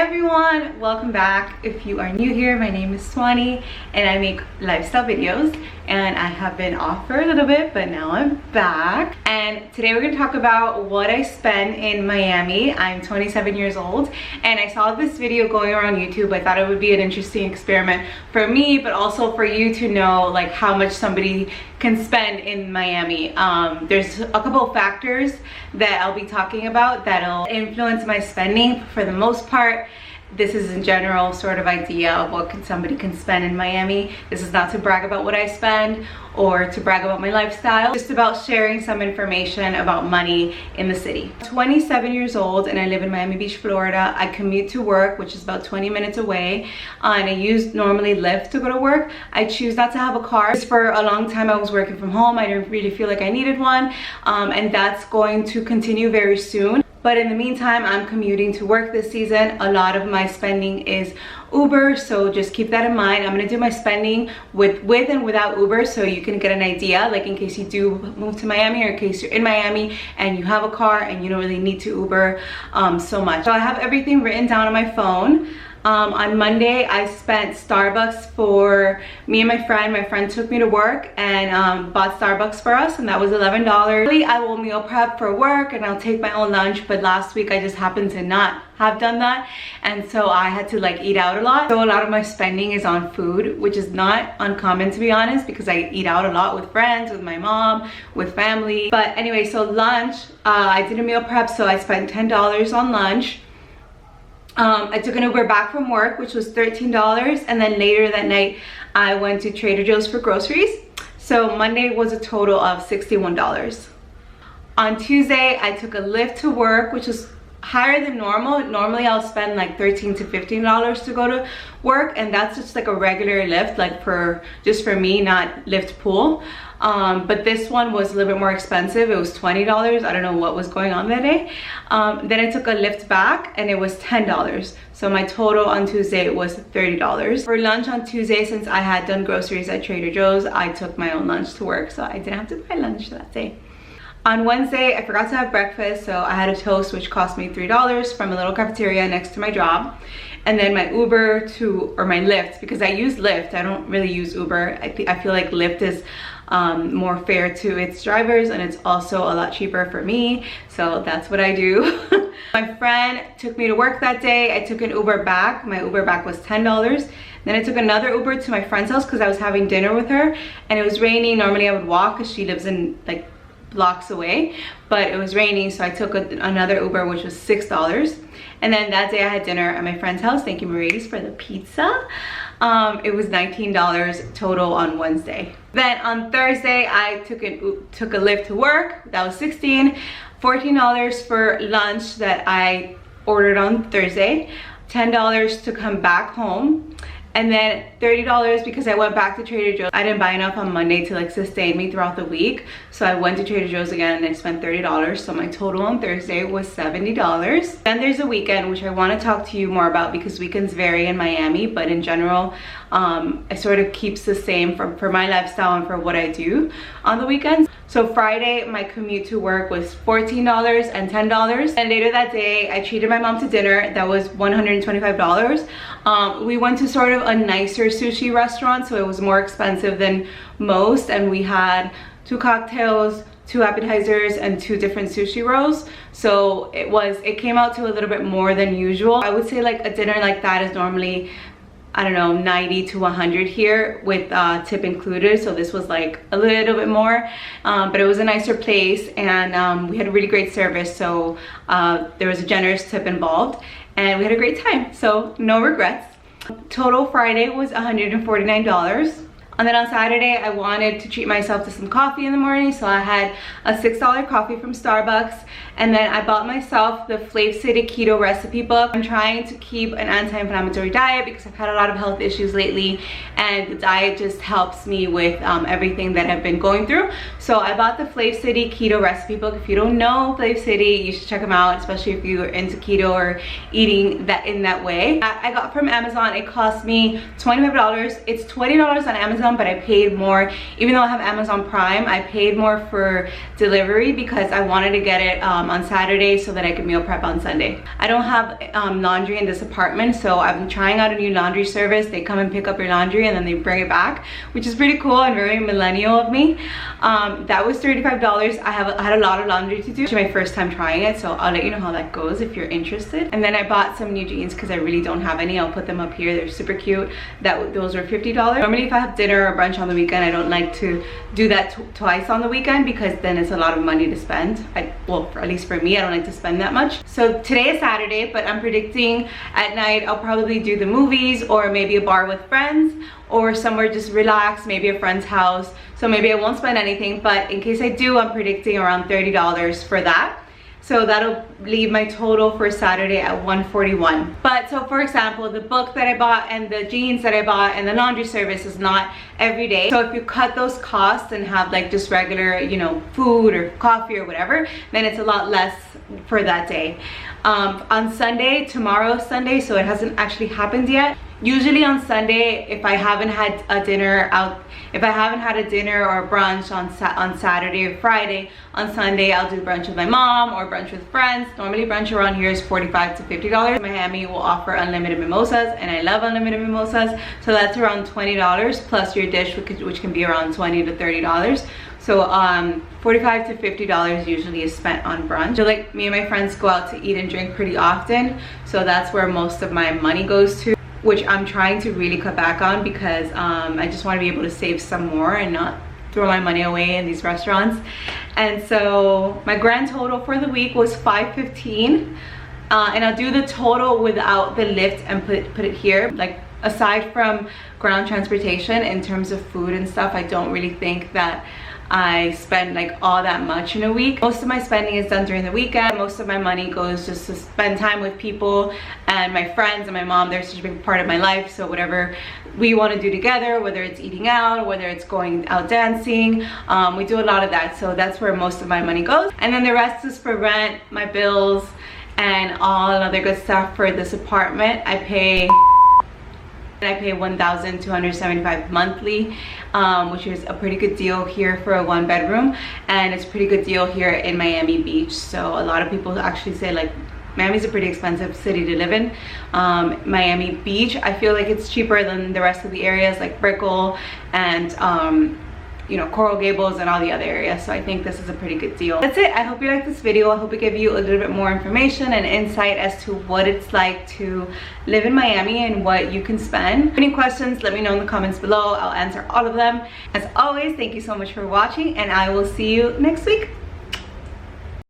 everyone, welcome back. If you are new here, my name is Swani and I make lifestyle videos, and I have been off for a little bit, but now I'm back. And today we're gonna talk about what I spend in Miami. I'm 27 years old and I saw this video going around YouTube. I thought it would be an interesting experiment for me, but also for you to know like how much somebody can spend in Miami. There's a couple of factors that I'll be talking about that'll influence my spending. For the most part, this is in general sort of idea of what somebody can spend in Miami. This is not to brag about what I spend or to brag about my lifestyle, just about sharing some information about money in the city. I'm 27 years old and I live in Miami Beach, Florida. I commute to work, which is about 20 minutes away, and I normally Lyft to go to work. I choose not to have a car. For a long time I was working from home. I didn't really feel like I needed one, and that's going to continue very soon. But in the meantime, I'm commuting to work this season. A lot of my spending is Uber, so just keep that in mind. I'm gonna do my spending with and without Uber, so you can get an idea, like in case you do move to Miami or in case you're in Miami and you have a car and you don't really need to Uber so much. So I have everything written down on my phone. On Monday, I spent Starbucks for me and my friend. My friend took me to work and bought Starbucks for us, and that was $11. I will meal prep for work and I'll take my own lunch, but last week I just happened to not have done that, and so I had to like eat out a lot. So a lot of my spending is on food, which is not uncommon to be honest, because I eat out a lot with friends, with my mom, with family. But anyway, so lunch, I did a meal prep, so I spent $10 on lunch. I took an Uber back from work, which was $13, and then later that night I went to Trader Joe's for groceries. So Monday was a total of $61. On Tuesday I took a Lyft to work, which was higher than normal. Normally I'll spend like $13 to $15 to go to work, and that's just like a regular Lyft, like just for me, not Lyft pool. But this one was a little bit more expensive. It was $20. I don't know what was going on that day. Then I took a Lyft back and it was $10. So my total on Tuesday was $30. For lunch on Tuesday, since I had done groceries at Trader Joe's, I took my own lunch to work, so I didn't have to buy lunch that day. On Wednesday, I forgot to have breakfast, so I had a toast which cost me $3 from a little cafeteria next to my job. And then my Uber or my Lyft, because I use Lyft, I don't really use Uber. I feel like Lyft is more fair to its drivers, and it's also a lot cheaper for me, so that's what I do. My friend took me to work that day. I took an Uber back. My Uber back was $10. Then I took another Uber to my friend's house because I was having dinner with her, and it was raining. Normally I would walk because she lives in like blocks away, but it was raining, so I took another Uber, which was $6. And then that day I had dinner at my friend's house. Thank you, Marie's, for the pizza. It was $19 total on Wednesday. Then on Thursday I took a Lyft to work. That was $16. $14 for lunch that I ordered on Thursday. $10 to come back home. And then $30 because I went back to Trader Joe's. I didn't buy enough on Monday to like sustain me throughout the week, so I went to Trader Joe's again and I spent $30. So my total on Thursday was $70. Then there's a weekend, which I want to talk to you more about because weekends vary in Miami, but in general it sort of keeps the same for my lifestyle and for what I do on the weekends. So Friday, my commute to work was $14 and $10. And later that day, I treated my mom to dinner. That was $125. We went to sort of a nicer sushi restaurant, so it was more expensive than most. And we had 2 cocktails, 2 appetizers, and 2 different sushi rolls. So it came out to a little bit more than usual. I would say like a dinner like that is normally, I don't know, 90 to 100 here with tip included, so this was like a little bit more, but it was a nicer place, and we had a really great service, so there was a generous tip involved, and we had a great time, so no regrets. Total Friday was $149. And then on Saturday, I wanted to treat myself to some coffee in the morning, so I had a $6 coffee from Starbucks, and then I bought myself the Flav City Keto Recipe Book. I'm trying to keep an anti-inflammatory diet because I've had a lot of health issues lately, and the diet just helps me with everything that I've been going through. So I bought the Flav City Keto Recipe Book. If you don't know Flav City, you should check them out, especially if you're into keto or eating that in that way. I got from Amazon. It cost me $25. It's $20 on Amazon Amazon, but I paid more. Even though I have Amazon Prime, I paid more for delivery because I wanted to get it on Saturday so that I could meal prep on Sunday. I don't have laundry in this apartment, so I'm trying out a new laundry service. They come and pick up your laundry and then they bring it back, which is pretty cool and very millennial of me. That was $35. I had a lot of laundry to do. It's my first time trying it, so I'll let you know how that goes if you're interested. And then I bought some new jeans because I really don't have any. I'll put them up here. They're super cute. Those are $50. Normally if I have dinner or brunch on the weekend, I don't like to do that twice on the weekend because then it's a lot of money to spend. Well, at least for me, I don't like to spend that much. So today is Saturday, but I'm predicting at night I'll probably do the movies or maybe a bar with friends or somewhere just relax, maybe a friend's house. So maybe I won't spend anything, but in case I do, I'm predicting around $30 for that. So that'll leave my total for Saturday at $141. But so for example, the book that I bought and the jeans that I bought and the laundry service is not every day. So if you cut those costs and have like just regular, you know, food or coffee or whatever, then it's a lot less for that day. On Sunday, tomorrow's Sunday, so it hasn't actually happened yet. Usually on Sunday, if I haven't had a dinner out, if I haven't had a dinner or a brunch on Saturday or Friday, on Sunday I'll do brunch with my mom or brunch with friends. Normally brunch around here is $45 to $50. Miami will offer unlimited mimosas and I love unlimited mimosas. So that's around $20 plus your dish, which can be around $20 to $30. So $45 to $50 usually is spent on brunch. So like me and my friends go out to eat and drink pretty often. So that's where most of my money goes to, which I'm trying to really cut back on because I just want to be able to save some more and not throw my money away in these restaurants. And so my grand total for the week was $515, and I'll do the total without the Lyft and put it here. Like aside from ground transportation, in terms of food and stuff, I don't really think that I spend like all that much in a week. Most of my spending is done during the weekend. Most of my money goes just to spend time with people and my friends and my mom. They're such a big part of my life, so whatever we want to do together, whether it's eating out, whether it's going out dancing, we do a lot of that. So that's where most of my money goes, and then the rest is for rent, my bills, and all other good stuff. For this apartment, I pay $1,275 monthly, which is a pretty good deal here for a 1-bedroom, and it's a pretty good deal here in Miami Beach. So a lot of people actually say like Miami's a pretty expensive city to live in. Miami Beach, I feel like it's cheaper than the rest of the areas like Brickell and you know, Coral Gables and all the other areas. So I think this is a pretty good deal. That's it. I hope you liked this video. I hope it gave you a little bit more information and insight as to what it's like to live in Miami and what you can spend. Any questions, let me know in the comments below. I'll answer all of them. As always, thank you so much for watching, and I will see you next week.